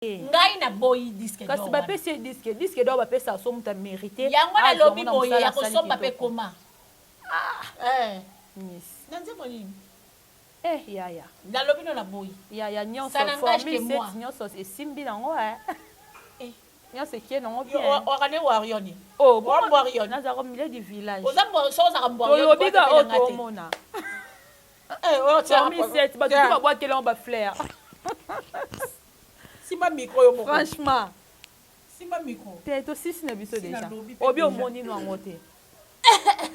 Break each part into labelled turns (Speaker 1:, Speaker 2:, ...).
Speaker 1: ngai na boyi disque d'or.
Speaker 2: Kasi ba pesi disque d'or ba pesa so muta mérité.
Speaker 1: Yango na lobi boye ya ko somba pe koma.
Speaker 2: Yes.
Speaker 1: Nanze moni.
Speaker 2: Ya.
Speaker 1: Na lobi no na boyi.
Speaker 2: Ya nyonso formule set nyonso esimbi nango nyonso kie nango bien.
Speaker 1: Wakane warioni.
Speaker 2: Oh, bon warioni. Naza ko milieu du village.
Speaker 1: Ozambo so za mbwarioni.
Speaker 2: Lobi ga oto mona. Formule set ba tout ba boîte là on ba fleur.
Speaker 1: Simba micro yo moko.
Speaker 2: Franchement.
Speaker 1: Simba micro.
Speaker 2: T'es aussi na biso déjà. Obi o moni no ngote.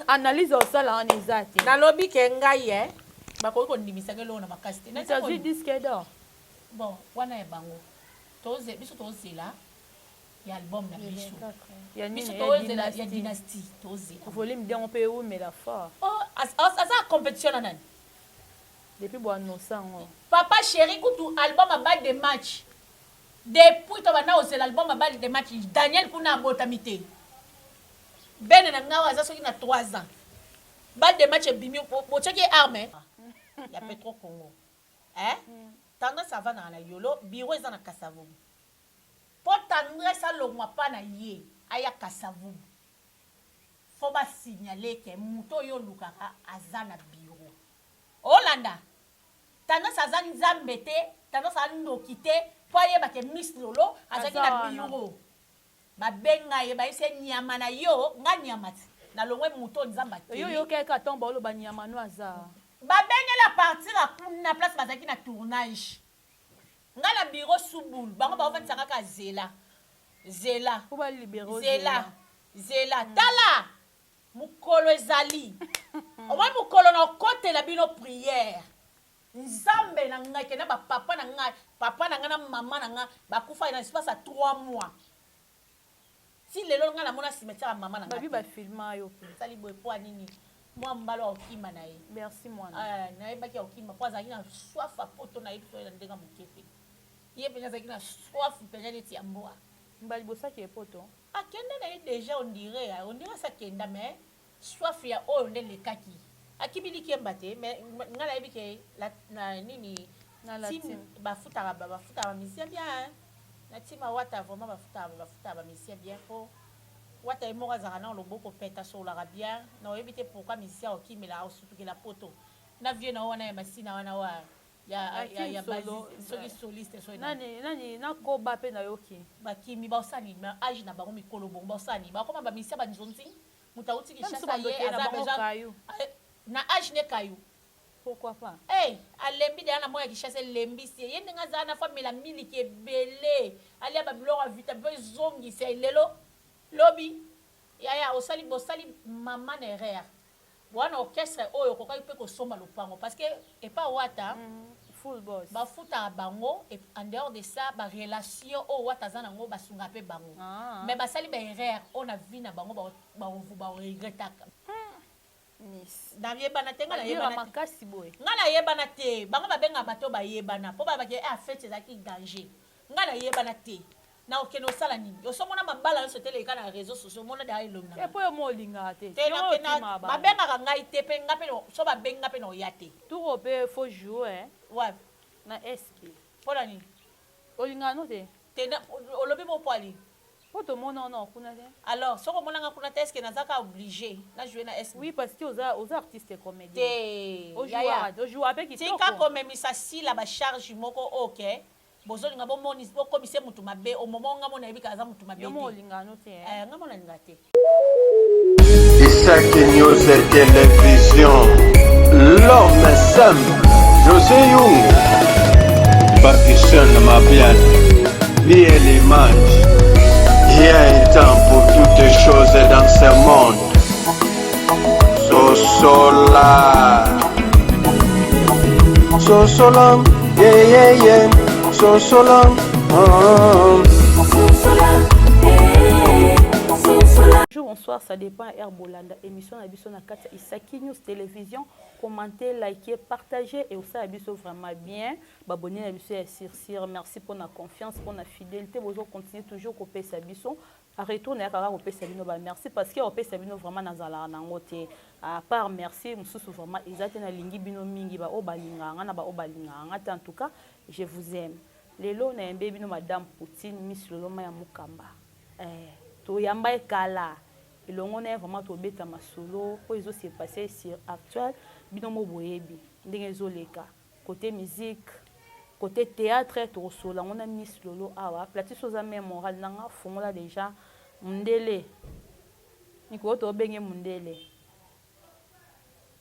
Speaker 2: Analyse au sol en exact.
Speaker 1: Na lobi ke ngai ba ko ndimisa ke lo na makasti.
Speaker 2: Na ça dit disque d'or.
Speaker 1: Bon, wana e bango. Toze biso toze là. Ya album na biso.
Speaker 2: Ya
Speaker 1: biso toze là ya dynastie toze.
Speaker 2: Volume bien on peut où mais la fort.
Speaker 1: Oh, asa compétition nani.
Speaker 2: Depuis bon sango.
Speaker 1: Papa chéri kutu album à balle de match. Depuis to bana ose l'album à balle de match Daniel kuna botamité. Ben na ngawa za soki na 3 ans. Balle de match bimi bo cheki arme. Ya Petro Congo. Tendance ça va na la yolo, biro eza na Kasavubu. Po tendance ça longwa pa na ye, aya Kasavubu. Faut ba signaler que muto yo lukaka azana biro. Olanda. Tendance aza nzambe te, tendance anoki te, po yeba ke Miss Lolo azaki na biro. Ba benga ye ba ise nyama na yo, nga nyama ti. Na longwe muto nzamba te.
Speaker 2: Yo keka tomba lo ba nyama no aza.
Speaker 1: Ba benga la partir à na place bazaki na tournage. Nga na bureau Souboul, bango ba ofantisa ka Zela.
Speaker 2: Ko ba libéro
Speaker 1: Zela. Tala. Mukolo ezali. O mwa mukolo na kote la bino prière. Nzambe na nga ke na ba papa na nga na mama na nga ba kufa na espace à 3 mois. Si lelo nga na mona cimetière mama na nga.
Speaker 2: Ba bi ba filma yo pe.
Speaker 1: Sali boy po nini. Moi mbalo okima na ye.
Speaker 2: Merci moi.
Speaker 1: Na ye baki okima po azaki na soif a poto na ye to na ndenga mukepe. Ye penya azaki na soif penya neti amboa.
Speaker 2: Mbali bosaki e poto.
Speaker 1: Akenda na ye déjà on dirait ça kenda mais soif ya o ndele kaki. Akibili kiembate mais ngala yebike na nini
Speaker 2: na la team
Speaker 1: bafuta ba misia bien. Na tima wata vraiment bafuta ba misia bien po. Wata emoka zaka na loboko peta so la bien na ebite pourquoi misia okimela surtout que la poto na vie na wana ya masina wana wa ya basi soki soliste so
Speaker 2: nani na ko ba pe na yoki
Speaker 1: bakimi ba osani na age na bango mikolo bongo ba osani ba koma ba misia ba nzonzi mutauti ki chasa ye azabeja na age ne kayu
Speaker 2: pourquoi pas
Speaker 1: alembi de na moya ki chasa lembi si ye ndinga za na famille la miliki ebele ali ba biloko vita be zongi se lelo lobi yaya osali mama na erreur wana orchestre oyo kokai pe ko somba lopango parce que et pas wata
Speaker 2: full boss
Speaker 1: ba futa bango et en dehors de ça ba relation o wata zana ngo basunga pe bango mais basali ba erreur on a vu na bango ba regretaka na yebana te nga na yebana
Speaker 2: makasi boy
Speaker 1: nga na yebana te bango ba benga bato ba yebana po ba ke fête ezaki danger nga na yebana te na okeno sala nini osomona mabala yo sotele kana réseaux sociaux mona da ilonga
Speaker 2: e po yo molinga te
Speaker 1: ba benga ka ngai te pe ngape no so ba benga pe no yate
Speaker 2: tout pe faut jouer
Speaker 1: ouais
Speaker 2: na SP
Speaker 1: pona ni
Speaker 2: olinga no te
Speaker 1: na olobi mo poali
Speaker 2: poto mona no kuna te
Speaker 1: alors soko mona nga kuna te est-ce que nazaka obligé na jouer na SP
Speaker 2: oui parce que aux artistes comédiens
Speaker 1: te
Speaker 2: au jouer avec qui
Speaker 1: tika comme misa si la ba charge moko OK bozoli nga bomoni bokomise mutu mabe o momo nga mona ebika za mutu mabe
Speaker 2: yo molinga no te
Speaker 1: nga mona linga te
Speaker 3: Isaac News et Télévision l'homme simple José Young Pakistan Mabian lié l'image il y a un temps pour toutes les choses dans ce monde Sosola yeah Sosola
Speaker 2: Bonjour, bonsoir, ça dépend Herbolanda émission na biso na kati Isaki News Télévision commentez, likez, partagez et aussi abiso vraiment bien babonner na biso sur merci pour la confiance pour la fidélité vous continuez toujours copier sa biso à retour na kaka copier sa bino ba merci parce que copier sa bino vraiment nazala na ngote à part merci mususu vraiment exactement na lingi bino mingi ba obalinga ngana ba obalinga ngata en tout cas je vous aime lelo na yembe bino madame Poutine Miss Lolo Maya Mukamba to yamba ekala elongo na vraiment to beta masolo po ezo se passer sur actuel bino mo boyebi ndenge ezoleka côté musique côté théâtre to sola on a Miss Lolo awa platis oza mémoral nanga fongola déjà mundele niko to benge mundele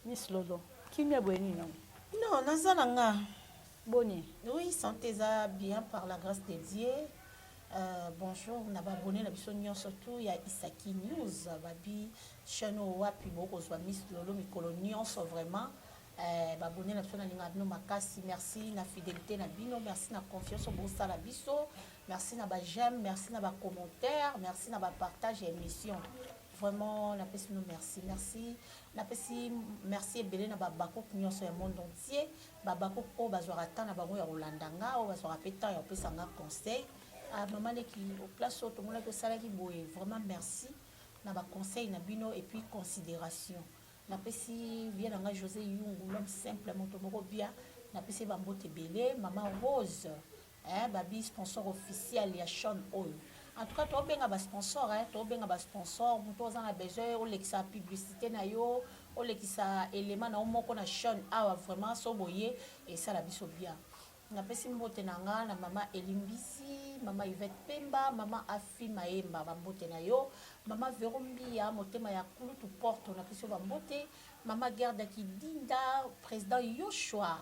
Speaker 2: Miss Lolo kimia bweni non
Speaker 1: non nazalanga
Speaker 2: boni
Speaker 1: oui santé za bien par la grâce de Dieu. Bonjour, on a abonné la biso surtout il y a Isaki News babi chaîne wapi boko zwa Miss Lolo mikolo nyonso vraiment abonné la biso na linga bino makasi, merci na fidélité na bino, merci na confiance au bossa la biso, merci na ba j'aime, merci na ba commentaire, merci na ba partage émission. Vraiment na pesi no merci na pesi merci ebele na ba bako nyonso ya monde entier ba bako o bazwara ta na bango ya Rolandanga o bazwara peta ya pesa nga conseil. Maman qui au place au monde que ça qui boye vraiment merci na ba conseil na bino et puis considération na pesi bien nga José Yungu l'homme simple moto moko bien na pesi ba mbote belé maman Rose babi sponsor officiel ya Sean Oil en tout cas to benga ba sponsor to benga ba sponsor moto za na besoin o lekisa publicité na yo o lekisa élément na moko na Sean awa vraiment so boye et ça la biso bien na pesi mbote na nga na mama Elimbisi, mama Yvette Pemba, mama Afi Maemba bambote na yo, mama Verombia motema ya kulu tu porte na pesi bambote, mama Gerda Kidinda, président Yoshua,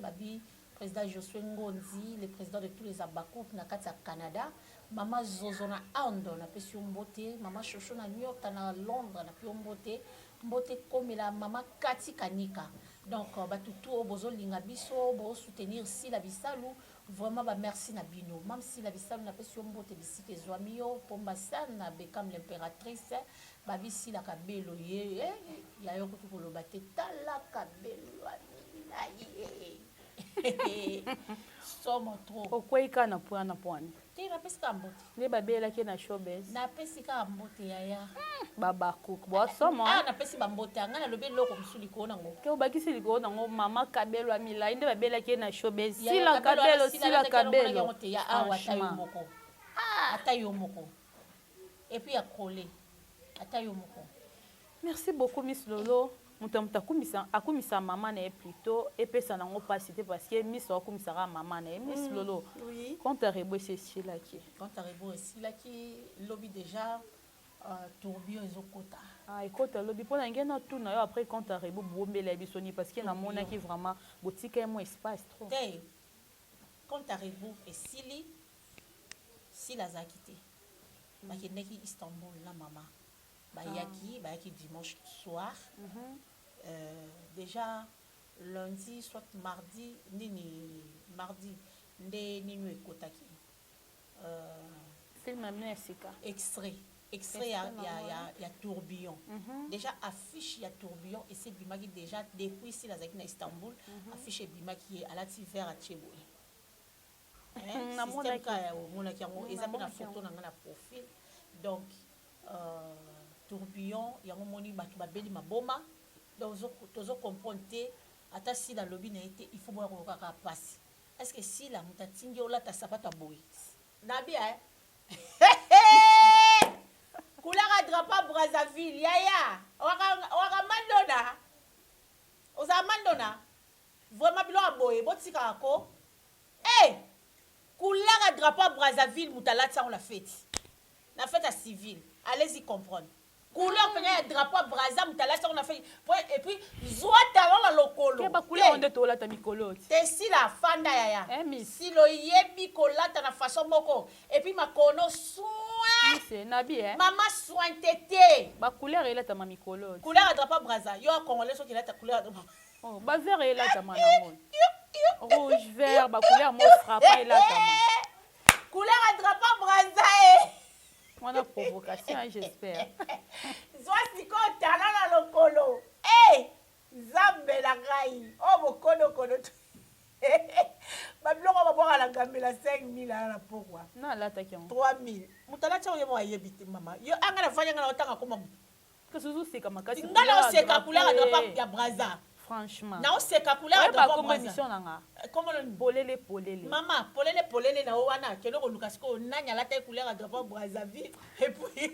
Speaker 1: babi président Josué Ngonzi, le président de tous les Abakouk na kati ya Canada, mama Zozona Ando na pesi mbote, mama Shosho na New York na Londres na pesi mbote comme la mama Kati Kanika. Donc batutu bozo linga biso bo soutenir si la bisalu vraiment ba merci na bino même si la bisalu na pesi mbote bisike zwamio pomba sana Beckham l'impératrice ba bisi la kabelo ye ya yo kutu koloba te tala kabelo na ye somo trop
Speaker 2: okweka na point
Speaker 1: te na pesi ka mbote
Speaker 2: ne babela ke na showbiz
Speaker 1: na pesi ka mbote ya
Speaker 2: baba cook bo somo
Speaker 1: na pesi ba mbote anga na lobe loko musuli ko nango
Speaker 2: ke obakisi liko nango mama kabelo amila inde babela ke na showbiz sila kabelo
Speaker 1: ya awa ata yo moko et puis akole ata yo moko.
Speaker 2: Merci beaucoup Miss Lolo. Mutamta akumisa mama na plutôt epesa nango pasité parce que Miss akumisa mama na Miss Lolo.
Speaker 1: Oui.
Speaker 2: Quand arrebo c'est silaki.
Speaker 1: Quand arrebo silaki lobby déjà tourbillon ezokota.
Speaker 2: Ekota lobby pona ngena tout na yo après quand arrebo bombela bisoni parce que na mona qui vraiment botika mo espace trop.
Speaker 1: Hey. Quand arrebo esili sila zakité. Makendeki Istanbul na mama. Bayaki dimanche soir. Déjà lundi soit mardi mardi nini ekotaki
Speaker 2: film amnesika
Speaker 1: extrait ya tourbillon. Déjà affiche ya tourbillon et c'est bimaki déjà depuis si la zaki na Istanbul affiche bimaki alati vers Atchebo système ka mona ki yango ezapé na photo na nga na profil donc tourbillon yango moni batu babeli maboma donc tozo comprendre ata si la lobby na été il faut boire ka passe est-ce que si la mutatingi ola ta sapato boy na bien couleur drapeau Brazzaville yaya waka mandona oza mandona vraiment bilo aboye botika ko couleur drapeau Brazzaville mutalati on la fête à civile allez-y comprendre couleur peut drapeau Brazza mutalati on a fait et puis zoa talon la lokolo
Speaker 2: ke ba couleur onde to la ta mikolo
Speaker 1: te si la fanda yaya si lo yebi kolata na façon moko et puis makono soin
Speaker 2: c'est nabi
Speaker 1: maman soin tété
Speaker 2: ba couleur ela ta mikolo
Speaker 1: couleur drapeau Brazza yo congolais so ki la ta couleur
Speaker 2: oh ba vert ela ta manango rouge vert ba couleur mo frappé ela ta
Speaker 1: couleur drapeau Brazza
Speaker 2: on a provocation j'espère
Speaker 1: soit si ko talon la lokolo zambe la ngai bokono kono babiloko baboka la gambela 5000 na pourquoi
Speaker 2: na lata ki
Speaker 1: 3000 mutala tsa oyemo ayebite mama yo anga na fanya ngana otanga koma
Speaker 2: que suzu seka makasi
Speaker 1: ngala oseka couleur drapeau ya Brazza
Speaker 2: franchement
Speaker 1: na oseka couleur
Speaker 2: ouais,
Speaker 1: ya
Speaker 2: comme émission nanga
Speaker 1: comment
Speaker 2: polele
Speaker 1: maman polele na wana kelo ko luka siko nanya la te couleur ya drapeau Brazzaville et puis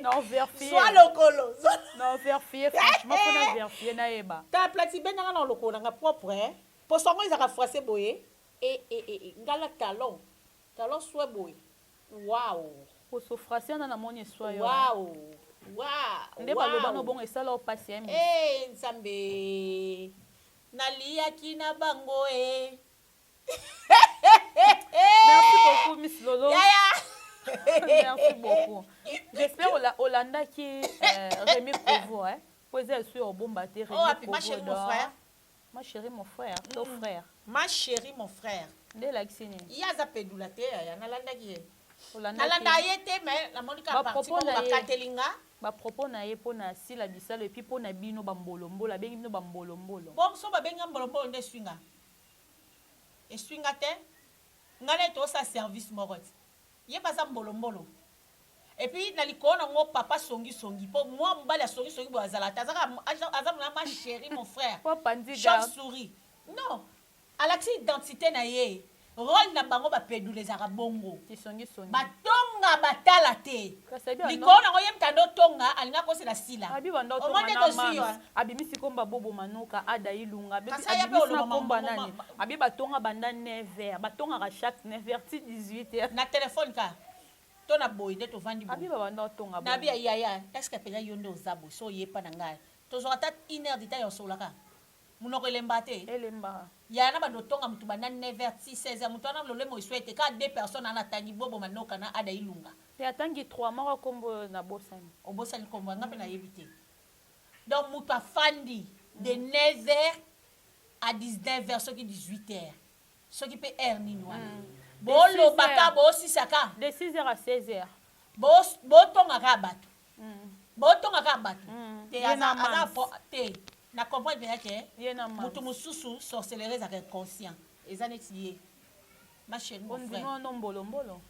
Speaker 2: non vérifier
Speaker 1: soit lokolo
Speaker 2: non vérifier franchement faut na vérifier na eba
Speaker 1: ta plati benanga na lokolo nga propre hein pour songo izaka froissé boye et ngala talon soit boye waouh
Speaker 2: pour so fracien na moni soit yo
Speaker 1: waouh
Speaker 2: nde baloba no bongo esala o passer
Speaker 1: nzambe naliaki na bango
Speaker 2: merci beaucoup Miss Lolo merci beaucoup j'espère Olanda qui Rémi Provo hein poser sur bomba te Rémi Provo ma chérie mon frère ton frère
Speaker 1: ma chérie mon frère
Speaker 2: nde laxini
Speaker 1: yaza pedula te ya nalanda ki
Speaker 2: Olanda
Speaker 1: yete mais la monika parti ko bakatelinga
Speaker 2: ba propos na ye pona sila bisalo et puis pona bino bambolombola bengi bino bambolombola
Speaker 1: bon so ba benga mbolombola nde swinga e swinga te ngale to sa service morot ye baza mbolombolo et puis na likona ngo papa songi po moi mbala songi bo azala tazaka azamuna ma chérie mon frère chauve souris non alaxi identité na ye rôle na bango ba pedulezaka bongo
Speaker 2: songi
Speaker 1: batonga batala te likona ngo yemta ndo tonga alinga kosi na sila
Speaker 2: abi banda tonga na mams abi misi komba bobo manuka ada ilunga abi misi komba nani abi batonga banda 9h batonga ka chaque 9h ti 18h
Speaker 1: na téléphone ka to na boy de to vandi bo
Speaker 2: abi banda tonga
Speaker 1: na bi ya est-ce que pena yondo zabo so yepa na ngai to zo ata 1h d'ita yo solaka munoko elemba te
Speaker 2: elemba
Speaker 1: ya na bando tonga mutu banda 9h 16h mutu na lole mo souhaite ka deux personnes na tangi bobo manoka na ada ilunga
Speaker 2: te atangi 3 mois kombo na bosani
Speaker 1: obosani kombo nga pe na yebite donc mutu afandi de 9h à 19h ce qui 18h ce qui peut heure nini wana bolo baka bo sisaka
Speaker 2: de 6h à 16h
Speaker 1: bo tonga ka bato te ana te na comprendre bien que mutu mususu sorcellerie za conscient ezaneti ma chérie mon frère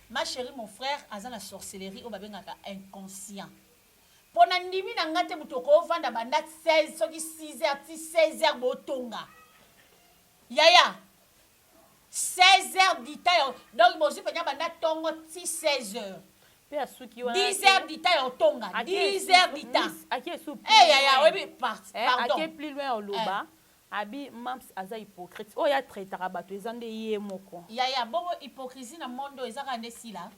Speaker 1: ma chérie mon frère azana sorcellerie o babengaka inconscient pona ndimi na ngate mutu ko vanda banda 16 soki 6h ti 16h bo tonga yaya 16h d'ita donc bosi penya banda tongo ti 16h 10h d'ita yo tonga 10h d'ita yaya webi pardon
Speaker 2: ake plus loin oloba abi mams aza hypocrite o ya traitera bato ezande ye moko
Speaker 1: yaya bongo hypocrisie na mondo ezaka nde sila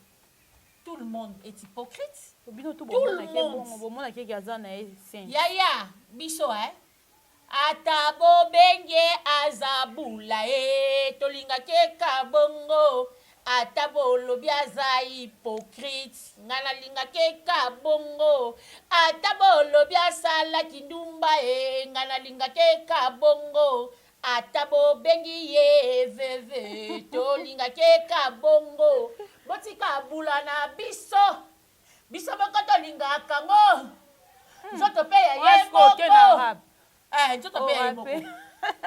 Speaker 1: tout le monde est hypocrite
Speaker 2: bino tout bomona ke aza na saint
Speaker 1: yaya biso ata bobenge azabula tolingaki kabongo ata bolobi aza hypocrite nga nalingaki kabongo ata bolobi asalaki ndumba nga nalingaki kabongo ata bobengi ye veve tolingaki kabongo botika bula na biso moko tolingaka ngo nzoto mpe ya ye moko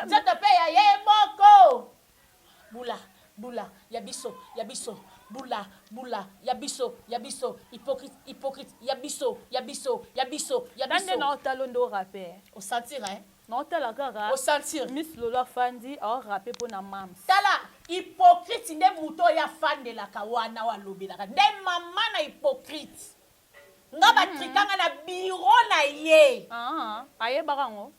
Speaker 1: nzoto mpe ya ye moko bula ya biso bula ya biso hypocrite ya biso
Speaker 2: dande na otalondo rapper
Speaker 1: au sentir
Speaker 2: na otala kaka
Speaker 1: au sentir
Speaker 2: Miss Lolo fandi au rapper pona mams
Speaker 1: tala hypocrite nde muto ya fandelaka wana walobelaka nde mama na hypocrite nga batrikanga na biro na ye
Speaker 2: ayebaka ngo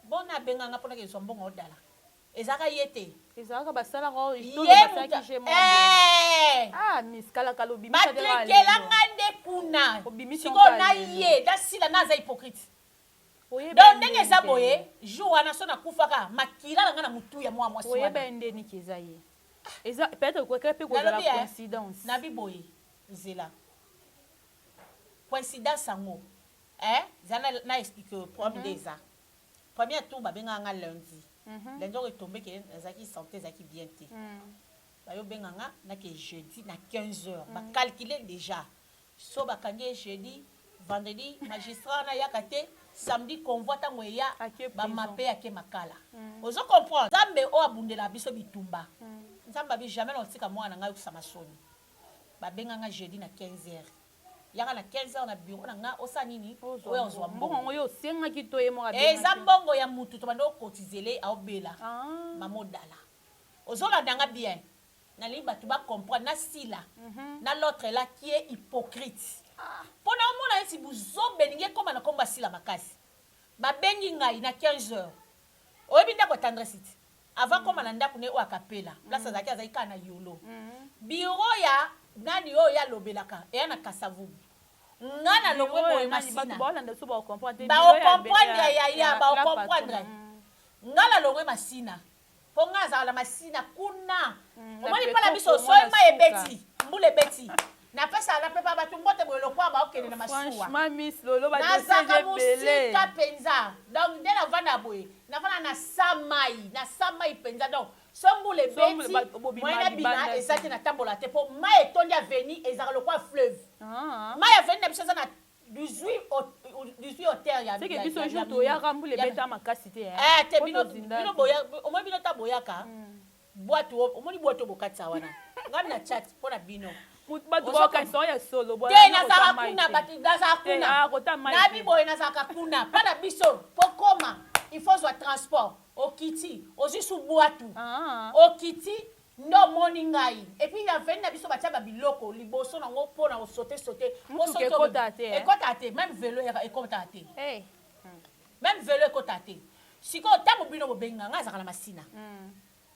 Speaker 1: bona benganga mpona ke mbongo odala ezaka ye te
Speaker 2: ezalaka basalaka miss kalakala
Speaker 1: batrikelanga nde kuna sikoyo na ye dasila naza hypocrite donc ndenge eza boye jour wana so nakufaka makila nanga na mutu ya mwa mwasi
Speaker 2: oyeba ndeni ke eza ye eza peut-être kwekele mpe kozala coïncidence
Speaker 1: nabi boye nzela coïncidence yango eza na explique problème eza première tour babenganga lundi lundi oyo etombe ke ezalaki santé ezalaki bien te bayobenganga nake jeudi na 15h bacalcule déjà so bakangi jeudi vendredi magistrat na yaka te samedi convoi ntango eya bamape ake makala ozo comprendre nzambe oyo abundela biso bitumba nzambe abi jamais naotika mwana na ngai okisama soni babenganga jeudi na 15h yaka na 15h na bureau na nga osa nini oyo ozwa
Speaker 2: mbongo oyo osengaki to ye moko
Speaker 1: eza mbongo ya mutu to bando okotizele aobela mamodala ozolanda nga bien nalingi bato bacomprendre na sila na l'autre là qui est hypocrite mpona omona esi bozobelingi ekoma na kombo asila makasi babengi ngai na 15h oyebi ndako tendresse iti avant koma na ndako ne oyo akapela place azalaki azalaki kaka na yolo biro ya nani oyo yalobelaka eya na kasavubu nga na longwe boye masina baokomprendre yaya baokomprendre nga na longwe masina mpo nga azala na masina kuna omoni mpona biso soyema ebeti mbula ebeti napesa na pepa bato mbote boye lokwa baokende na masuwa nazaka mosika mpenza donc nde navanda boye navanda na samai mpenza donc so mbula ebeti moyena bina eza te natambola te mpo mai etondi aveni ezaka lokwa fleuve mai aveni na biso eza na 18 hauteur ya
Speaker 2: biso jour toyaka mbula ebeta makasi te
Speaker 1: te bino boya omoni bino ta boyaka bwatu omoni bwatu bokatisa wana ngami na chat mpo na bino
Speaker 2: bato bakanisa ya solo
Speaker 1: te nazaka kuna bato nazaka kuna nabi boye nazaka kuna mpa na biso mpo koma il faut zwa transport okiti ozwi su bwatu okiti ndo omoni ngai epuis ya veni na biso batia babiloko liboso nango mpona kosote ekota te même velo ekota te même velo ekota te sikoyo ntango bino bobenga ngai azalaka na masina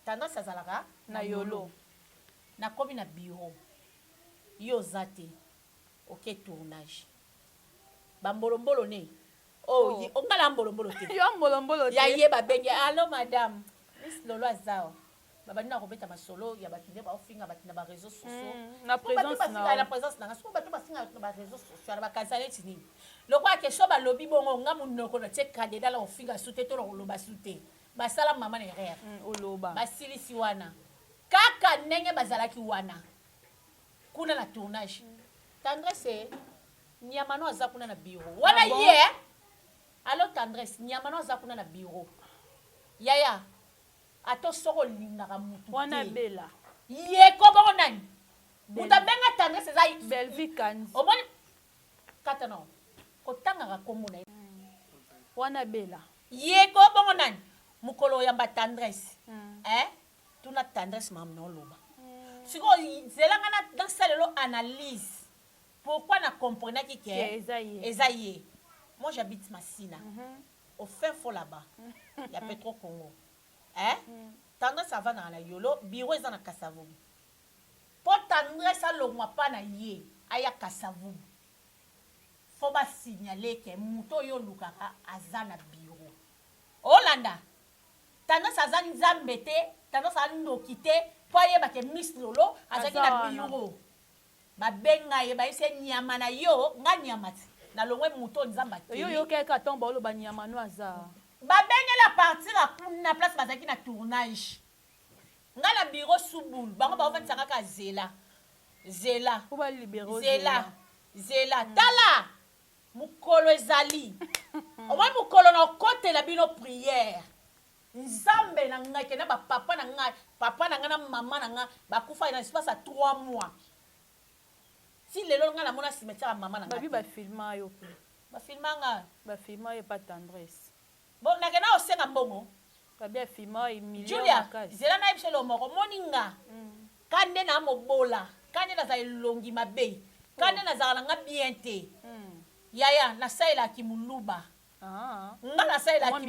Speaker 1: tendance azalaka
Speaker 2: na yolo
Speaker 1: nakomi na bureau yo oza te oke tournage bambolombolo ne ongala mbolombolo te ya ye babenge allo madame miss lolo azawa babandi na kobeta masolo ya bato nde baofinga bato na bareseau sociaux na présence nanga soko bato bafinga na bareseau sociaux na bakanisa neti nini lokola question balobi bongo nga monoko na tie kandida la kofinga su te to na koloba su te basala mama na erreur basilisi wana kaka ndenge bazalaki wana kuna na tournage tendresse nyamano aza kuna na bureau wana ye allo tendresse nyamano aza kuna na bureau yaya ato soko lingaka mutu
Speaker 2: wana bela
Speaker 1: ye ko bongo nani utabenga tendresse za
Speaker 2: belvi kanzi
Speaker 1: omoni kata no kotangaka kombo na
Speaker 2: wana bela
Speaker 1: ye ko bongo nani mukolo yamba tendresse tuna tendresse mamno loba siko zelanga na dans ça lelo analyse pourquoi na comprenaki que eza ye moi j'habite Massina au fin fond là-bas il y a Petro Congo tendresse avant na la yolo bureau eza na Kasavubu po tendresse alongwa pa na ye aya Kasavubu faut ba signaler que muto yo lukaka aza na bureau Olanda tendresse aza nzambe te tendresse andoki te po ayebake miss lolo azalaki na bureau babenga ye bayise nyama na yo nga nyama ti na longwe muto nzamba te
Speaker 2: yo keka tomba oloba nyama no aza
Speaker 1: babengela partir na place bazalaki na tournage nga na bureau subulu bango baofatisaka kaka zela tala mukolo ezali omoi mukolo na okotela bino prière nzambe na ngai kena bapapa na ngai papa na ngai na mama na ngai bakufa na espace ya 3 mois si lelo ngai namona cimetière ya mama na ngai
Speaker 2: bafilma yo pe bafilma yo pa tendresse
Speaker 1: bon nakena osenga mbongo
Speaker 2: bafilma million
Speaker 1: Julia zela na yebiselo moko moninga kande na mobola kande nazala elongi mabe kande nazala nga bien te yaya nasalelaki moluba nga nasalelaki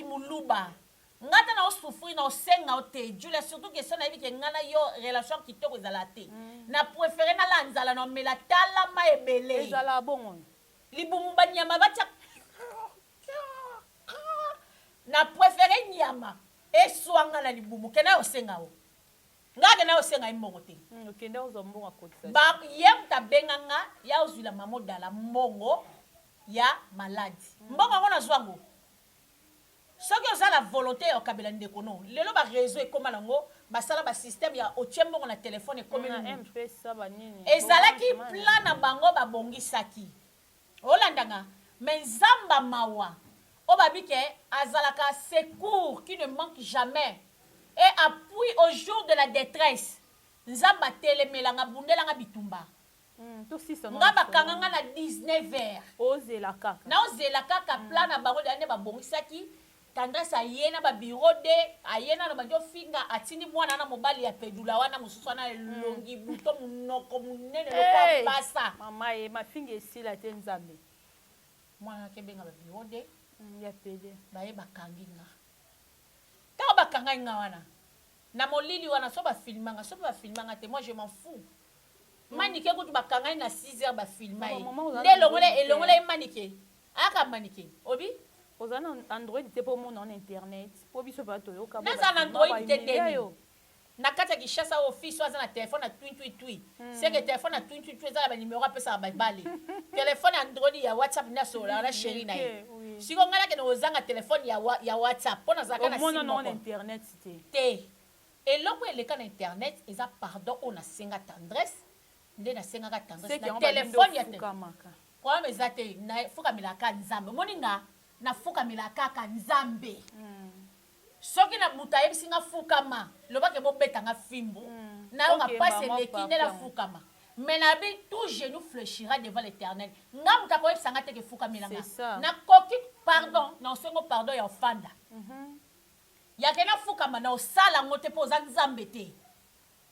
Speaker 1: moluba nga te na osouffrir na osenga o te Julia surtout question nayebi ke nga na yo relation kitoko ezala te na préféré nala nzala na omela talama ebele
Speaker 2: ezala bongo
Speaker 1: libumu banyama batia na préféré nyama eswanga na libumu kena osenga o nga kena osenga imbongo te
Speaker 2: okende ozwa mbongo akotisa
Speaker 1: ba ye mutabenga nga ya ozwila mamodala mbongo ya maladi mbongo yango nazwango soki oza na volonté ya okabela ndeko no lelo bareseau ekoma nango basala basystème ya otie mbongo na telefone ekomi ezalaki plan na bango babongisaki olandanga mais nzamba mawa o babi ke azalaka secours qui ne manque jamais et appui au jour de la détresse nzamba telemelanga bundelanga bitumba
Speaker 2: To sisa
Speaker 1: nga bakanga nga na 19h
Speaker 2: ozela kaka
Speaker 1: naozela kaka plan na bango de ane babongisaki tendresse aye na babiro de aye na bajo finga atindi mwana na mobali ya pedula wana mosusu wana elongi buto monoko monene lokwa basa
Speaker 2: mama ye mafinga esila te nzambe
Speaker 1: mwana akebenga babiro de
Speaker 2: ya pede
Speaker 1: baye bakangi nga ntango bakangai nga wana na molili wana so bafilmanga te moi je m'en fous manike kutu bakangai na 6h bafilma ye nde elongola ye manike aka manike obi
Speaker 2: oza na android te mpo omona na internet mpo biso mpe toyoka
Speaker 1: naza na android te teni na kati ya kishasa office aza na telefone na twitwitwi seke telefone na twitwitwi eza na banimero apesaka babale telefone ya android ya whatsapp nde asololaka na sheri na ye siko ngai nakende ozanga telefone ya whatsapp mpo nazalaka na
Speaker 2: omona na internet
Speaker 1: te eloko eleka na internet eza pardon oyo nasenga tendresse nde nasengaka tendresse na telefone ya problème eza te nafukamelaka nzambe omoni nga nafukamelaka kaka nzambe soki na moto ayebisi nga fukama lobake bobetanga fimbu nayonga mpasi eleki nde nafukama mais nabi tout genou fléchira devant l'éternel nga moto akoyebisanga teke fukamelanga nakoki pardon na osengo pardon ya ofanda yake nafukama na osala yango te mpo oza nzambe te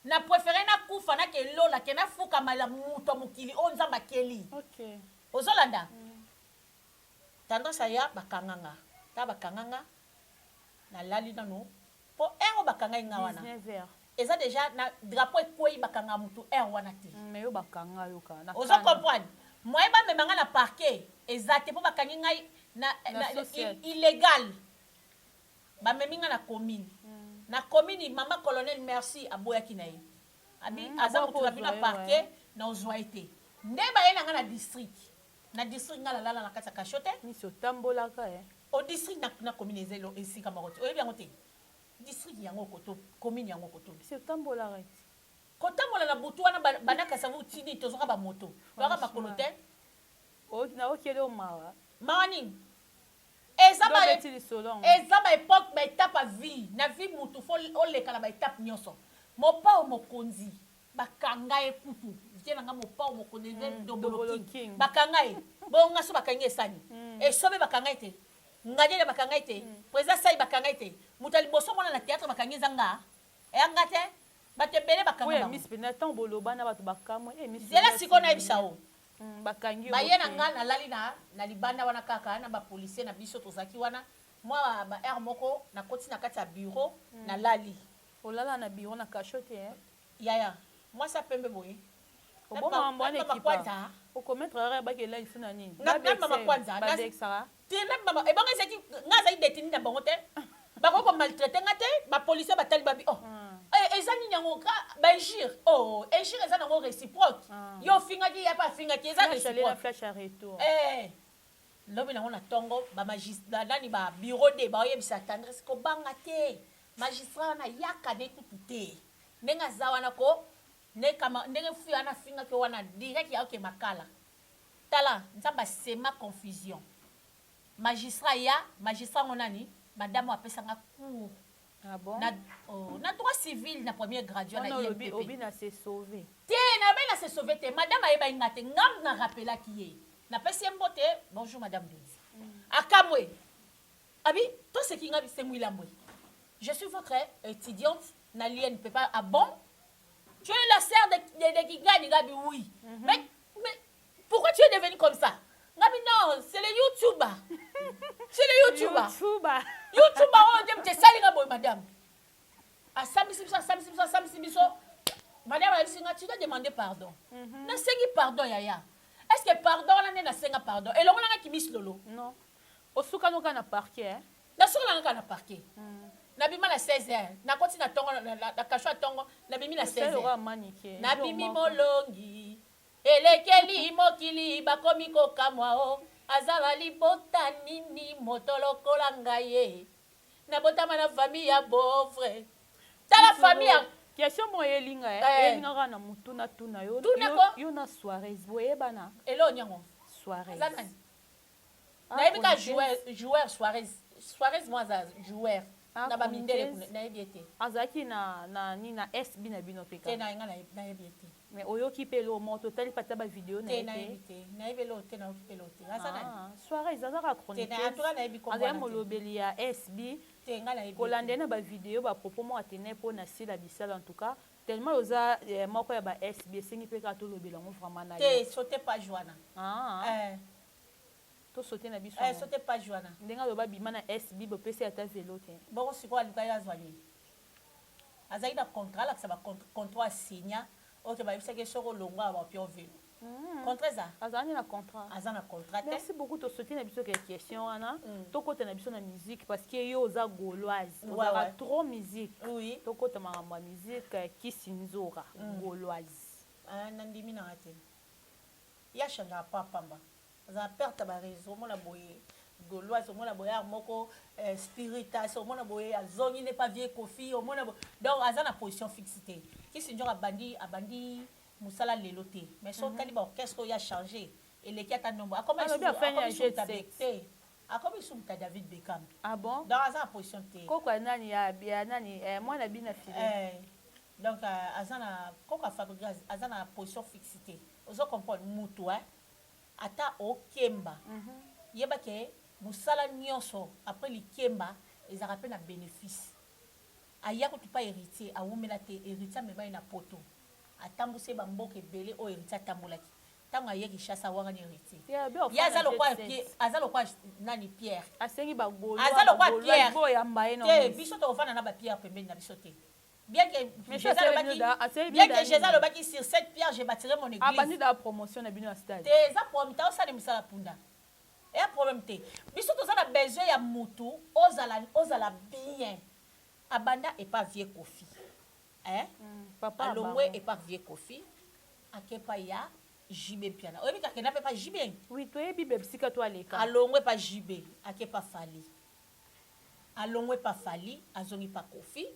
Speaker 1: na préféré nakufa nakelola ke nafukamala moto mokili oyo nzambe akeli ozolanda tendance aya bakanganga ta bakanganga nalali nano mpo ero bakangai nga wana eza déjà na drapeau ekwei bakanga motu ero wana te ozo comprendre moye bamemanga na parquet eza te mpo bakangi ngai illégal bamemi nga na commune mama colonel merci aboyaki na ye abi aza motu na bino na parquet na ozwa ye te nde baye na nga na district nga lalala na kati ya kasho te o district na commune ezelo esika moko te oyebi yango te district yango koto commune yango koto kotambola na butu wana banakasa vutini tozoka bamoto toyaka makolo te mawa nini eza baépoque baétape ya vie na vie mutu fo oleka na baétape nyonso mopao mokonzi bakanga ye kutu vie nanga mopao mokonzi dobolo king bakanga ye bonga so bakangi esani esobe bakanga ye te ngadiele bakanga ye te président sai bakanga ye te moto ya liboso mona na théâtre bakangi ezanga eyanga te bato ebele bakanga zela sikoyo nayebisa o baye na nga nalali na libanda wana kaka na bapolisier na biso tozalaki wana mwa baare moko nakoti na kati ya bureau nalali
Speaker 2: olala na bureau na kasho te
Speaker 1: yaya mwasi apembe boye ebongo ezaki nga azali detini na bango te bako komaltraite nga te bapolisier batali babi eza nini yango baingire ingire eza nango réciproque yo ofingaki ye mpe afingaki eza réciproque lobi nango na ntongo nani babureau de baoyebisa tendresse kobanga te magistrat wana yaka ne kutu te ndenge aza wana ko ndenge fuyi wana afingaki wana direct yaoke makala tala nzambe asema confusion magistrat ngo nani madame apesanga cour na droit civil na premier graduat na INPP te na se sauve te madame ayeba inga te ngam na rappelaki ye napesi ye mbote bonjour madame Dodi akamwe abi to seki nga bisemwilambwe je suis votre étudiante na l'INPP ah bon tu es la sœur de Kigani Gabi oui mais pourquoi tu es devenue comme ça Gabi non c'est le YouTuber YouTuber on dit que ça les boy madame à samedi madame elle dit tu dois demander pardon na sengi pardon yaya est-ce que pardon là na senga pardon et longo na kimis lolo
Speaker 2: non osuka no kana parquet
Speaker 1: na suka na kana parquet na bima na 16h na koti na tongo na kashwa tongo na bimi na 16h na bimi molongi elekeli mokili bakomi kokamwa o azala libota nini motolokola ngai na botama na famille ya pauvre tala famille
Speaker 2: question mo elinga elinga na mutu na tuna yo na soirée boyeba na
Speaker 1: elo nyango
Speaker 2: soirée
Speaker 1: na ebika joueur soirée moi za joueur na ba mindele na yebiete
Speaker 2: azaki na ni na SB na bino peka
Speaker 1: te na nga na yebiete
Speaker 2: mais oyoki pe lo moto tali pata ba vidéo na
Speaker 1: te na yebite na yebelo te na okipelo te asa na
Speaker 2: soirée ezazaka chronique
Speaker 1: te na atura na yebi ko
Speaker 2: azali molobeli ya SB
Speaker 1: te nga na yebi
Speaker 2: kolanda na ba vidéo ba propos mo atene po na sila bisala en tout cas tellement oza moko ya ba SB esengi pe ka tolobela ngo vraiment na
Speaker 1: te sauter pas joana
Speaker 2: to sauter na biso
Speaker 1: sauter pas joana
Speaker 2: ndenga loba bima na SB bo pese ata vélo te
Speaker 1: bon siko aluka ya zwani azali na contrat la ça va contrat signa oto ba bisake soko longwa ba pio vélo contrat ça
Speaker 2: azani na contrat
Speaker 1: azana contrat
Speaker 2: merci beaucoup to sauter na biso ke question wana to kota na biso na musique parce que yo oza gauloise oza trop musique
Speaker 1: oui
Speaker 2: to kota ma musique kisinzora gauloise
Speaker 1: nandimi na ate ya shanga pamba za perte ba réseau mona boye gauloise mona boye moko spiritas mona boye azongi ne pas vieux kofi mona donc azana position fixité kisinzora abandi musala leloté mais son tali ba orchestre ya changé et les qui nombre a comment il sumta David Beckham
Speaker 2: ah bon
Speaker 1: dans azana position té
Speaker 2: koko nani ya nani moi na bina filé
Speaker 1: donc azana koko Fabregas azana position fixité ozo comprendre mutu ata okemba yeba ke musala nyonso après likemba ils rappellent na bénéfice aya ko tu pas héritier a wumela te héritier me ba na poto atambuse ba mboke belé o héritier tambolaki tango ayeki chassa wanga ni héritier ya azalo kwa nani Pierre
Speaker 2: asengi ba golo
Speaker 1: azalo kwa Pierre
Speaker 2: bo ya mbaye no
Speaker 1: te biso to ofana na ba Pierre pembeni na biso te bien que Jésus le baki sur cette pierre j'ai bâtiré mon église
Speaker 2: abandi da promotion na bino stade
Speaker 1: te za problème ta osala misala punda et problème te biso to za besoin ya mutu ozala bien abanda et pas vieux Kofi
Speaker 2: papa
Speaker 1: alongwe et pas vieux Kofi akepa ya jibe piana oyebi ka kena pe pas jibe
Speaker 2: oui to yebi bebsika to aleka
Speaker 1: alongwe pas jibe akepa fali alongwe pas fali azongi pas Kofi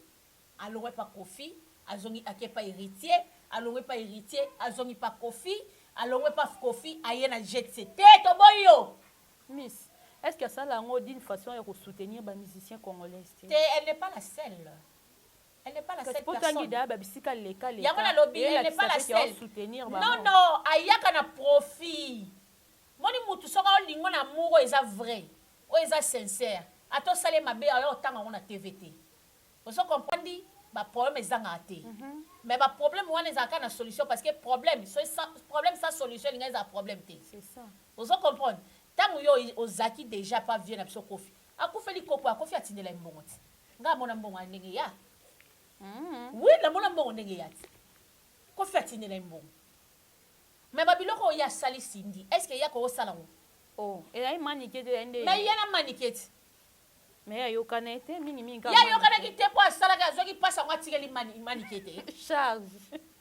Speaker 1: alongwe pas Kofi azongi akepa héritier alongwe pas héritier azongi pas Kofi alongwe pas Kofi ayena jet set to boyo
Speaker 2: miss est-ce que ça là d'une façon de soutenir les musiciens congolais
Speaker 1: elle n'est pas la seule elle n'est pas la seule personne elle n'est pas la seule
Speaker 2: soutenir
Speaker 1: non ayaka na profit moni mutu soka olingo na amour eza vrai o eza sincère ato sale mabe alors tanga on a TVT vous comprenez ba problème ezanga te mais ba problème wana ezaka na solution parce que problème sans solution il y a problème te
Speaker 2: c'est ça
Speaker 1: vous comprenez tango yo ozaki déjà pas vieux na biso Kofi akufeli kopo akofi atindela mbongo ti nga mona mbongo ndenge ya oui la mona mbongo ndenge ya ti Kofi atindela mbongo mais babiloko ya sali sindi est-ce que ya ko sala ngo
Speaker 2: oh et ay maniqué de ndé
Speaker 1: mais yana maniqué
Speaker 2: mais ayo kanete mingi
Speaker 1: ya yo kana ki te po sala ka zoki pasa ngo atikeli maniqué te
Speaker 2: charge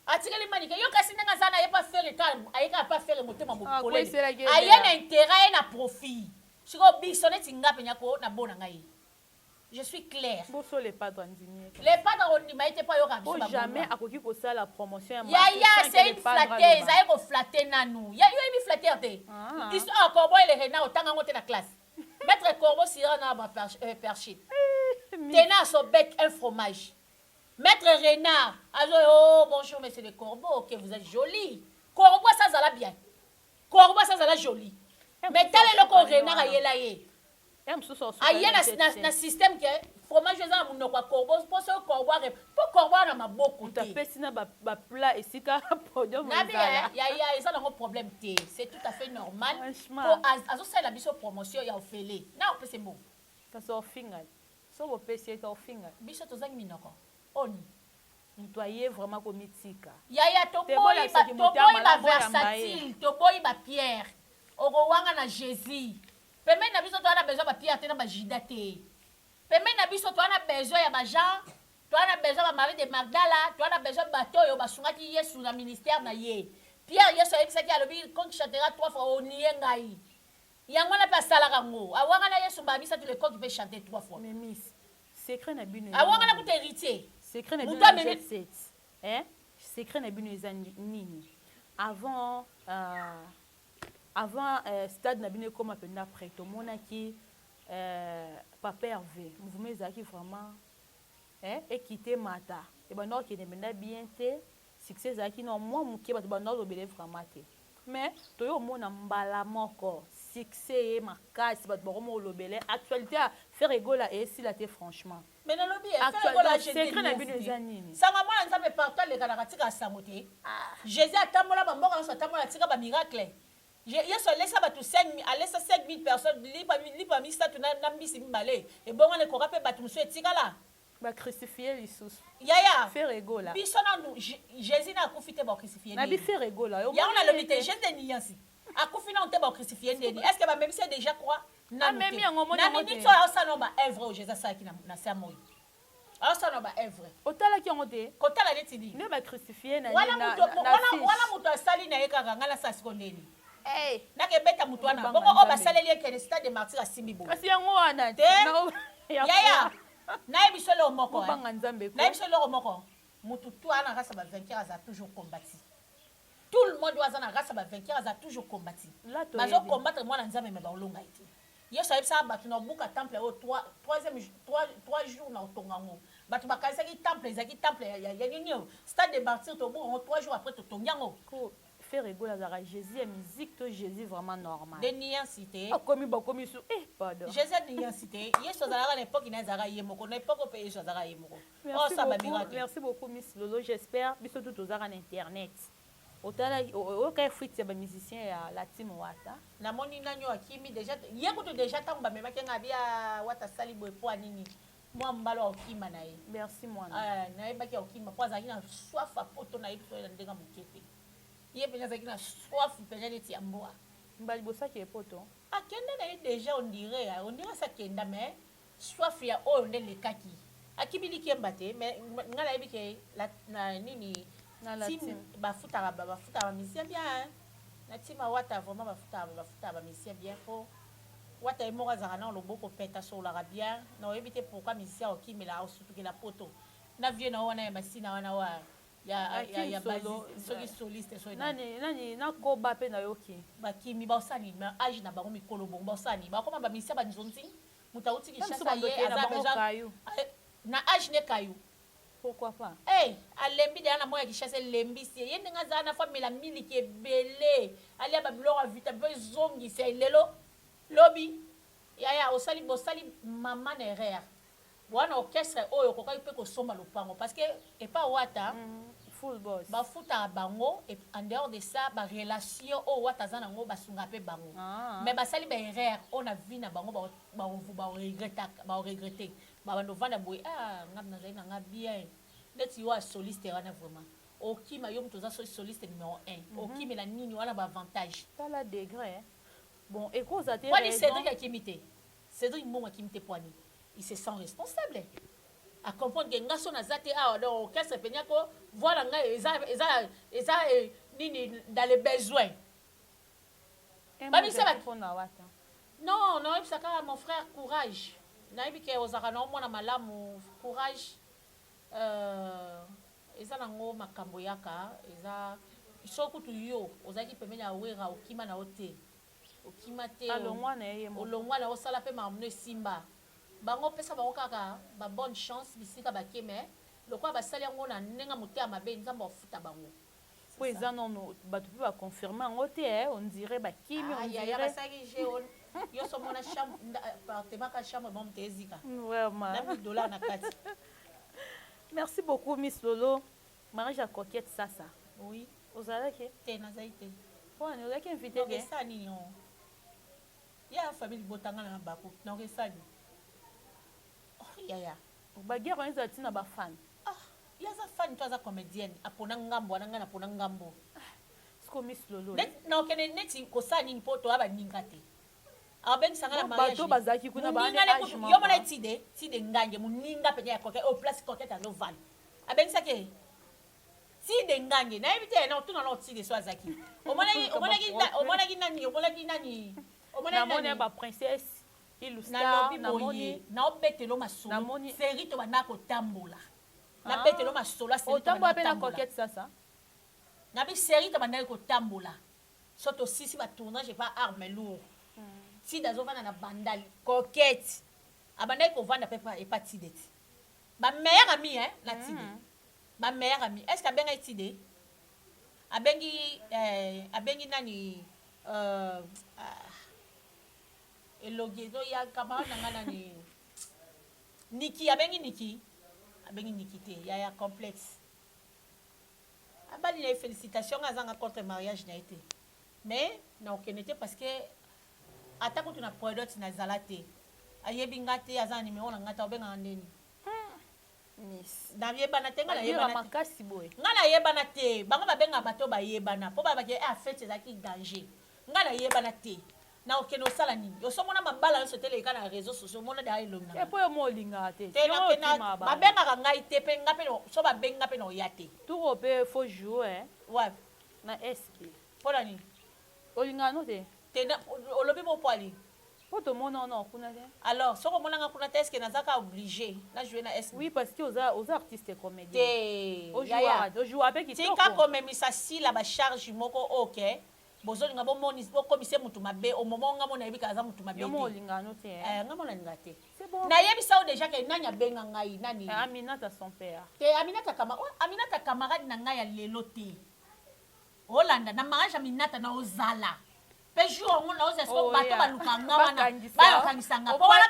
Speaker 1: atikeli maniqué yo kasi ndanga zana ye pas faire calme ayeka pas faire motema mo
Speaker 2: collègue
Speaker 1: ayena intérêt na profit siko bisone tinga penya ko na bona ngai je suis clair
Speaker 2: boso les padres ndimie
Speaker 1: les padres on dit pas yo ka biso
Speaker 2: ba jamais akoki ko sala promotion
Speaker 1: ya c'est une flatteuse aye ko flatter nanu ya yo mi flatter te iso encore boy le rena otanga ngote na classe maître Corbeau sira na ba perchit tena so bec un fromage maître Renard alors oh bonjour monsieur le Corbeau ok vous êtes joli Corbeau ça zala bien Corbeau ça zala joli mais tel est le Renard ayela ye ayena na système que fromage za muno kwa Corbeau pour ce Corbeau pour Corbeau na maboko
Speaker 2: te tapesi na ba plat esika podium
Speaker 1: na bien ya ça n'a problème te c'est tout à fait normal pour azo ça la biso promotion ya ofele na opese mbo
Speaker 2: ça so fingal so bo pesi to fingal
Speaker 1: biso to zangi minoko oni
Speaker 2: nettoyer vraiment comme mitika
Speaker 1: ya to boy ba versatile to boy ba Pierre oko wanga na Jésus pemene na biso to ana besoin ba Pierre te na ba Juda te pemene na biso to ana besoin ya ba Jean to ana besoin ba Marie de Magdala to ana besoin bato yo basungaki Yesu na ministère na ye Pierre Yesu ayebisaki alobi quand tu chanteras 3 fois onie ngai yango na pa salaka ngo awanga na Yesu ba bisa tu le coq peut chanter 3 fois
Speaker 2: mais miss secret na bino
Speaker 1: awanga na kuta héritier
Speaker 2: secret na bino secret na bino nini avant stade na bino comme appelé après to monaki Papa Hervé, mouvement ezaki vraiment équité mata. Et ben non qui ne mena bien te succès ezaki non moi muke bato bando lobele vraiment te. Mais toyo mona mbala moko succès makasi bato bako lobele actualité à faire égola et si la te franchement.
Speaker 1: Mais dans le lobby faire égola
Speaker 2: secret na bino ezanini.
Speaker 1: Ça m'a moi nzambe partout les kana katika samote. Jésus atambola ba mboka so atambola tika ba miracle. Yesu laisse bato 5000 a laissé 5000 personnes lipa misa tuna nambisi mbale et bon on est korape bato muso etika là.
Speaker 2: Ba crucifier l'Isus.
Speaker 1: Yaya.
Speaker 2: Faire égola.
Speaker 1: Biso na Jésus na kufite ba crucifier.
Speaker 2: Na bi faire égola.
Speaker 1: Ya on a le mité Jésus ni yansi. Akufi na on te ba crucifier ndeni. Est-ce que ba même c'est déjà quoi?
Speaker 2: Na même yango mo yango.
Speaker 1: Na ni to ça no ba œuvre au Jésus ça qui na sa moi. Ça no ba œuvre.
Speaker 2: Otala ki yango te.
Speaker 1: Kotala leti di.
Speaker 2: Ne ba crucifier na
Speaker 1: wala muto asali na yeka ngala sa sikondeni.
Speaker 2: Eh,
Speaker 1: na ke beta muto wana. Boko o ba saleli ke stade de martyr a Simbibo.
Speaker 2: Kasi yango wana te.
Speaker 1: Yaya. Na biso le moko.
Speaker 2: Banga nzambe ko.
Speaker 1: Na biso le moko. Mutu to ana rasa ba vainqueur a toujours combattu. Tout le monde doit ana rasa ba vainqueur a toujours combattu. Bazo combattre moi na nzambe me ba olonga ite. Yesu ayebisa bato na buka temple au 3 jours na otongango. Bato bakasa ki temple ezaki temple ya nini stade de martyr to buka 3 jours après to tongango.
Speaker 2: Ko faire égola za Jésus et musique to Jésus vraiment normal.
Speaker 1: De niancité.
Speaker 2: Komi su pardon.
Speaker 1: Jésus de niancité. Yesu azala na époque na zara yemoko na époque pe Yesu azara yemoko. Oh ça ba miracle.
Speaker 2: Merci beaucoup Miss Lolo, j'espère biso tout ozara na internet. Otala oka fuite ba musicien ya la team Wata.
Speaker 1: Na moni nanyo akimi déjà yekuto déjà tango ba memaki nga bia Wata sali boy po nini. Moi mbalo okima na ye.
Speaker 2: Merci moi.
Speaker 1: Na yebaki okima po azaki na soif a poto na yeto na ndenga mukete. Ye penya azaki na soif penya neti amboa.
Speaker 2: Mbali bosaki epoto.
Speaker 1: Akenda na ye déjà on dirait ça kenda mais soif ya o ndele kaki. Akibili kemba te mais ngala yebike la na nini
Speaker 2: na la team
Speaker 1: bafuta misia bien na team Wata vraiment bafuta misia bien fo Wata e moko zara na loboko peta so la bien na yebite pourquoi misia okimela surtout que la poto na vie na wana ya masina wana wa ya basi soki soliste so
Speaker 2: nani na ko ba pe na yoki
Speaker 1: bakimi ba osani mais âge na bango mikolo bon ba osani ba koma ba misia ba nzonzi mutauti ki chasa ye azabeja na âge ne kayu.
Speaker 2: Pourquoi pas?
Speaker 1: Eh, alembi de na moya ki chasse lembi si yende nga za na famille la mili ki belé ali ba biloko vita be zongi se lelo lobby yaya osali mama na erreur wana orchestre oyo ko kai pe ko soma lopango parce que et pas Wata
Speaker 2: full boss
Speaker 1: ba futa bango et en dehors de ça ba relation o Wata za nango ba sunga pe bango mais ba sali ba erreur on a vu na bango ba regretter ba ndo vanda boy ngam na zaina nga bien leti yo soliste wana vraiment okima yo mtu za soliste numéro 1 okima la nini wana ba avantage
Speaker 2: pas la degré bon et cause à tes
Speaker 1: raisons Cédric akimité Cédric mon akimité poani il se sent responsable à comprendre que ngaso na zate donc orchestre penyako voilà nga eza nini dans les besoins
Speaker 2: ba bisa ba fona Wata
Speaker 1: non ibisaka mon frère courage naibi ke ozaka na mwana malamu courage eza nango makambo yaka eza sokutu yo ozaki pembeni ya wera okima na ote okima te olongwa na osala pe mamuno esimba bango pesa bango kaka ba bonne chance bisika bakeme lokwa basali yango na ndenge motema mabe nzambe ofuta bango
Speaker 2: po eza nono bato pe baconfirme yango te on dirait bakimi on dirait
Speaker 1: basaki jeon yo so mona chambre appartement ka chambre bon tezika
Speaker 2: vraiment
Speaker 1: na $1000 na kati.
Speaker 2: Merci beaucoup Miss Lolo. Mariage à coquette ça
Speaker 1: oui
Speaker 2: ozalaki
Speaker 1: te na zaite
Speaker 2: on ozalaki invité bien
Speaker 1: ça ni on ya famille botanga na bako na resani yaya
Speaker 2: baguerre on ezati na ba fan
Speaker 1: ya za fan to za comédienne apona ngambo na ngana apona ngambo
Speaker 2: sko Miss Lolo
Speaker 1: na okene neti ko sani ni poto aba ningate aben sangala mariage
Speaker 2: bato bazaki kuna ba
Speaker 1: âge yo mona tide nganje muninga penya koke o place koke ta no van aben sake tide nganje na ebite na otuna na tide so azaki omona
Speaker 2: nani ba princesse
Speaker 1: ilustra na moni na obetelo masolo série to bana ko tambola na betelo masolo série
Speaker 2: to bana na coquette ça
Speaker 1: na bi série to bana ko tambola soto sisi ba tournage pas arme lourd tide azovanda na bandali coquette abandaki kovanda mpe epa tide ti bameilleur ami na tide bameilleur ami est ce que abengaki tide abengi nani elogi ezoya camarade na nga nani niki abengi niki te yaya complexe abali na ye félicitation nga azanga contre mariage na ye te mais na okende te parce que ata kutu na product nazala te ayebi nga te aza na numéro na nga te obengaka ndeni nayebana te nga nayebana te bango babengaka bato bayebana mpo babaki afete ezalaki danger nga nayebana te na okende osala nini osomona mabala nyonso te eleka na réseau sociaux omona daa elongi na babengaka ngai te mpe nga mpe so babengi nga mpe na oya te
Speaker 2: turo mpe fo joue
Speaker 1: wapi
Speaker 2: na sp
Speaker 1: mpo na nini
Speaker 2: olingaka no te
Speaker 1: olobi mo po alingi
Speaker 2: po tomona ona kuna te
Speaker 1: alors soki omonanga kuna te eske nazaka obligé na jouer na sp
Speaker 2: oui parce que oza artiste comédien
Speaker 1: te
Speaker 2: ojoua mpe kitoko
Speaker 1: tika komemisa sila bacharge moko oke bozolinga bokomisa mutu mabe omomo nga mona yebika aza mutu mabe
Speaker 2: yo molingaka no te
Speaker 1: nga mona linga te nayebisa o déjà ke nani abenga ngai nani
Speaker 2: Aminata son père
Speaker 1: te Aminata camarade na ngai ya lelo te olanda na mariage Aminata na ozala pe jour ngo na oza so bato baluka nga wana bayokangisanga po wana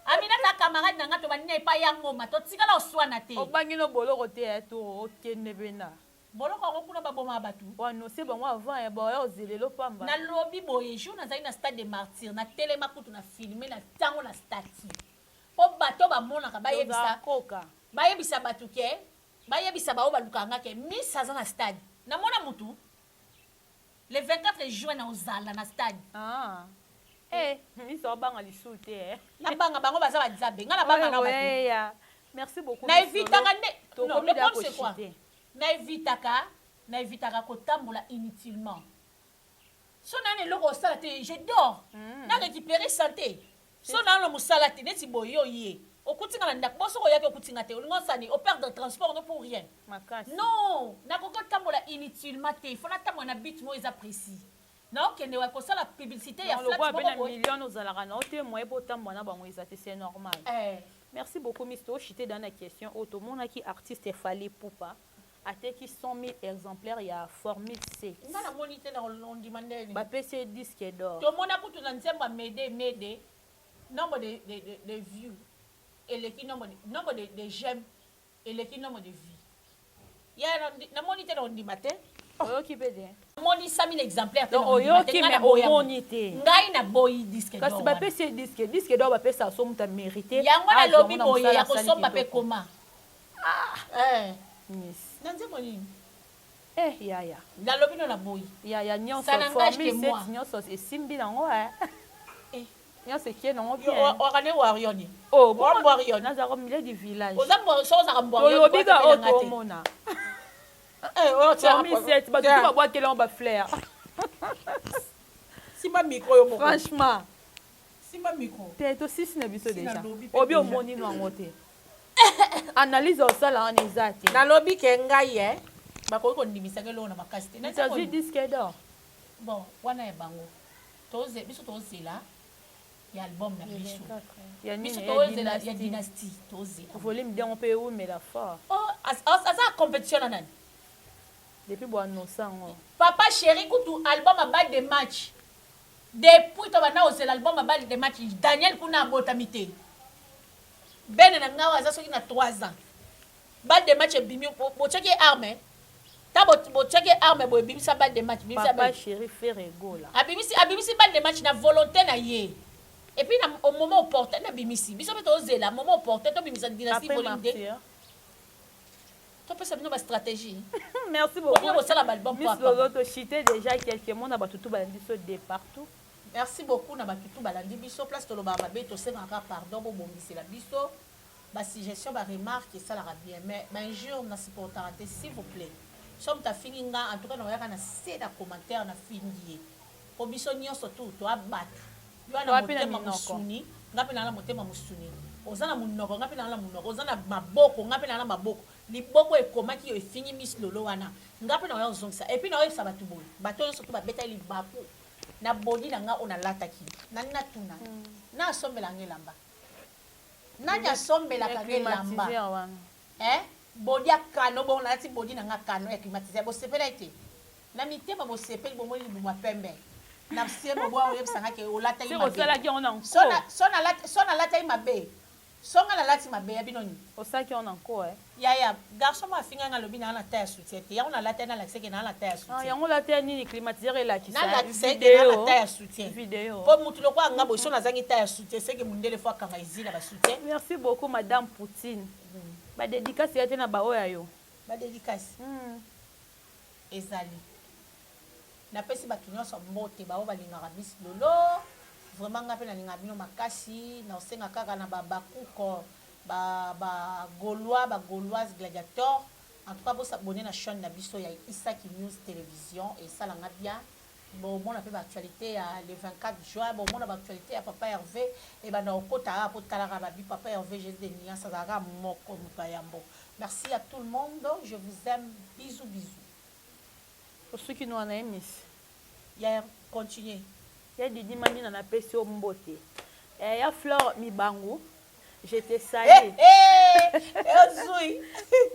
Speaker 1: Aminata camarade na nga to banina epa yango mato tikala oswana te
Speaker 2: obangi no boloko te to okende bena
Speaker 1: boloko yango kuna baboma bato
Speaker 2: wanose bango avant ya boya ozelelo pamba
Speaker 1: nalobi boye jour nazali na stade de martyr na telema kutu na filme na ntango na statue mpo bato bamonaka bayebisa bato ke bayebisa bao balukaka nga ke miss aza na stade namona mutu le 24 juin na ozala na stade
Speaker 2: miss obanga lisu te
Speaker 1: nabanga bango baza badzabe nga nabanga na bato
Speaker 2: merci beaucoup
Speaker 1: na evitaka nde non le problème c'est quoi na evitaka kotambola inutilement so nani eloko osala te je dors na récupérer santé so nano mosala te neti boye oye okutinga na ndako bo soko oyaki okutinga te olingo osani operdre transport no pour rien non nakoki otambola inutilement te il faut natambola na bit mo eza précis naokende wa kosala publicité ya
Speaker 2: million ozalaka na ote moye po otambola na bango eza te c'est normal merci beaucoup miss tochite dans la question otomonaki artiste Fally Ipupa ateki 100 000 exemplaires ya formule C
Speaker 1: nga namoni te na ondima ndeni
Speaker 2: bapesi disque d'or
Speaker 1: tomona kutu na nzembo mede nombre de vues eleki nombre de j'aime eleki nombre de vues ya namoni te na ondima te
Speaker 2: oyoki mpe te
Speaker 1: namoni 100 000 exemplaires te
Speaker 2: oyoki me omoni te
Speaker 1: ngai na boyi disque d'or
Speaker 2: kasi bapesi disque d'or bapesa so mutu amérité
Speaker 1: yango nalobi boye ya kosomba mpe koma na nzembo nini
Speaker 2: yaya
Speaker 1: nalobi no na boyi
Speaker 2: yaya nyonso formule 7 nyonso esimbi nango nyonso ekie nango bien
Speaker 1: wakane warioni
Speaker 2: warioni nazaka milieu du village
Speaker 1: ozaka
Speaker 2: mbwariolobika otomona formule 7 bato to babwatelango bafleur
Speaker 1: simba micro yo moko
Speaker 2: franchement
Speaker 1: simba micro
Speaker 2: te tosisi na biso déjà obi omoni nango te analyse osala wana eza te
Speaker 1: nalobi ke ngai bakoki kondimisaka eloko na makasi te
Speaker 2: nazwi disque d'or
Speaker 1: bon wana ya bango biso tozela ya album na biso tozela ya dynastie tozela
Speaker 2: volume dengo mpe eumela fort
Speaker 1: aza compétition na nani
Speaker 2: depuis bwanosango
Speaker 1: papa chéri kutu album abal de match depuis to bana ozela album abal de match Daniel kuna abotami te bene na ngawa aza soki na 3 ans bal de match ebimi botiaki arme ta botiaki arme boye ebimisa bal de match
Speaker 2: papa chéri feregola
Speaker 1: abimisi bal de match na volonté na ye et puis na au moment opportun na bimisi biso mpe tozela moment opportun tobimisa dynastie volume 2 topesa bino bastratégie
Speaker 2: merci beaucoup
Speaker 1: kosala balbum
Speaker 2: miss lolo tochite déjà quelques mots na batutu balandi biso de partout
Speaker 1: merci beaucoup na batutu balandi biso place tolobaka mabe tosengaka pardon bobongisela biso basuggestion baremarque esalaka bien mais injure na supportaka te s'il vous plaît so moto afingi nga en tout cas naoyaka na se na commentaire na fingi ye po biso nyonso tu toya bato yo na motema mosuni nga mpe na motema mosuni oza na monoko nga mpe na monoko oza na maboko nga mpe na maboko liboko ekomaki yo efingi miss lolo wana nga mpe naoya ozongisa epuis naoyebisa bato boye bato nyonso tu babetali libaku na body na nga ona lataki nani na tuna na sombela ngelamba nani asombela kangelamba body akano bon na ti body na nga kano ya climatiser bo sepela ite na mitema bo sepeli bo moli bo mapembe na sema bo o yebsanga ke o lata
Speaker 2: mabe osala ki on encore
Speaker 1: sona lata mabe songa la lati mabe ya binoni
Speaker 2: osala ki on encore
Speaker 1: ya garçon ma finga nga lobi na la terre soutien ya on a lata na la seke na la terre soutien
Speaker 2: yango lata nini climatiser la ki
Speaker 1: na la seke na la terre soutien
Speaker 2: vidéo
Speaker 1: po mutu lokwa nga bo sona zangi terre soutien seke mundele fois kanga izina ba soutien.
Speaker 2: Merci beaucoup madame Poutine. Ba dédicace ya tena ba oya yo
Speaker 1: ba dédicace ezali na pesi ba nyonso mbote ba o balingaka bis lolo vraiment nga pe na linga bino makasi na osenga kaka na bakuko ba gauloise gladiateur en tout cas vous abonner na chaîne na biso ya Isaki News Télévision et ça la nga bien bon mon appel actualité le 24 juin bon mon actualité à Papa Hervé et ben na okota pour talaka ba Papa Hervé j'ai des liens ça va moko mutayambo. Merci à tout le monde, je vous aime, bisous
Speaker 2: pour ceux qui nous en aiment
Speaker 1: ya continuer
Speaker 2: ya Didi Mami na pesi o mbote ya Flore Mibangu j'étais salé
Speaker 1: ozui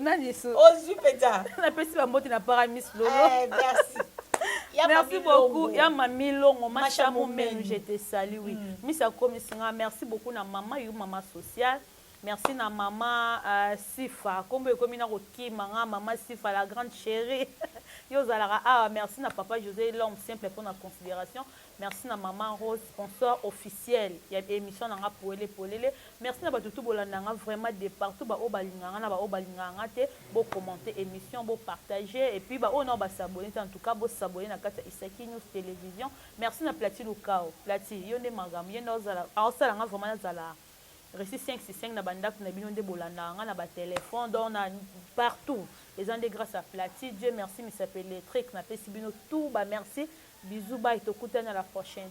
Speaker 2: nani so
Speaker 1: ozui peta
Speaker 2: na pesi ba mbote na para Miss Lolo
Speaker 1: merci
Speaker 2: merci beaucoup ya Mami Longo machamu même j'étais salé oui Miss Akomisinga merci beaucoup na maman yu maman sociale. Merci na maman Sifa. Comme comme ina roki manga maman Sifa la grande chérie. Yo zalara merci na papa José l'homme simple pour la considération. Merci na maman Rose sponsor officiel. Il y a émission nanga polele. Merci na batutu bolandanga vraiment de partout ba obalinganga na ba obalinganga te bo commenter émission bo partager et puis ba on ba s'abonner en tout cas bo s'abonner na kata Isaki News Télévision. Merci na Plati Lukao. Plati yo ne magam yo no zala. Osala nga vraiment zala. Récit 565 na bandak na bino de bolanda nga na ba téléphone donc na partout les gens de grâce à Plati Dieu merci mais s'appelle les trucs na pesi bino tout ba merci bisous bye to kutana la prochaine.